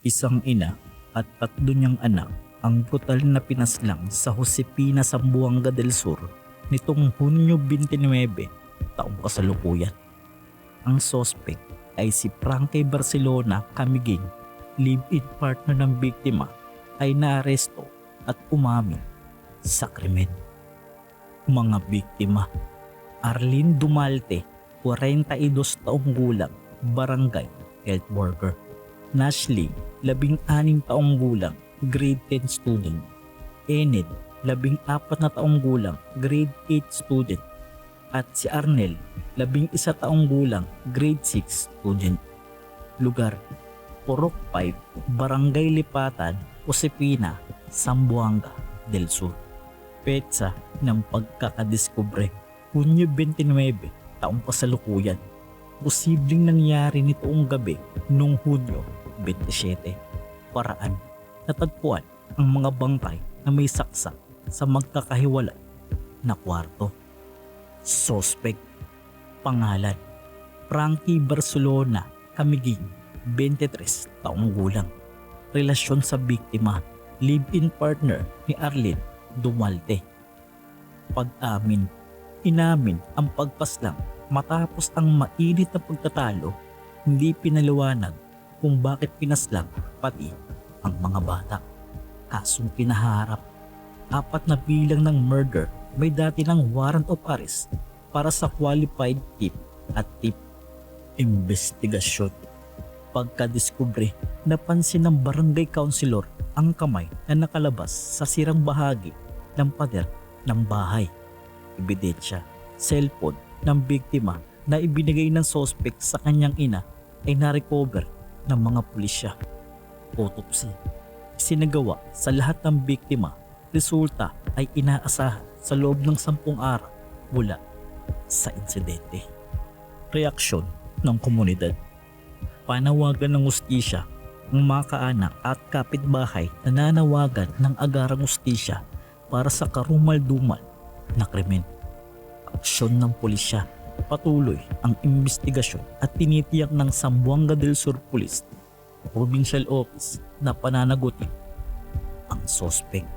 Isang ina at 3 niyang anak ang brutal na pinaslang sa Josefina, Zamboanga del Sur nitong Hunyo 29, taong kasalukuyan. Ang sospek ay si Frankie Barcelona Camiguin, live-in partner ng biktima, ay naaresto at umamin sa krimen. Mga biktima: Arlene Dumalte, 42 taong gulang, barangay health worker. Nashley, 16 taong gulang, grade 10 student. Enid, 14 na taong gulang, grade 8 student. At si Arnel, 11 taong gulang, grade 6 student. Lugar: Purok 5, Barangay Lipatan, Josefina, Zamboanga del Sur. Petsa ng pagkakadiskubre: Hunyo 29, taong kasalukuyan. Posibleng nangyari nitoong gabi noong Hunyo 27. Paraan: natagpuan ang mga bangkay na may saksak sa magkakahiwalay na kwarto. Suspect: pangalan, Frankie Barcelona Camiguin, 23 taong gulang. Relasyon sa biktima: live-in partner ni Arlene Dumalte. Pag-amin: inamin ang pagpaslang matapos ang mainit na pagtatalo. Hindi pinaliwanag kung bakit pinaslang pati ang mga bata. Kasong pinaharap: 4 na bilang ng murder. May dati ng warrant of arrest para sa qualified tip at tip. Investigasyon: pagkadiskubre, napansin ng barangay councilor ang kamay na nakalabas sa sirang bahagi ng pader ng bahay. Ebidensya: cellphone ng biktima na ibinigay ng suspect sa kanyang ina ay narecover ng mga pulisya. Autopsy: isinagawa sa lahat ng biktima. Resulta ay inaasahan sa loob ng 10 araw mula sa insidente. Reaksyon ng komunidad: panawagan ng hustisya. Ang mga kaanak at kapitbahay nananawagan ng agarang hustisya para sa karumal-dumal na krimen. Aksyon ng pulisya: patuloy ang investigasyon at tinitiyak ng Zamboanga del Sur Police Provincial Office na pananagutin ang suspect.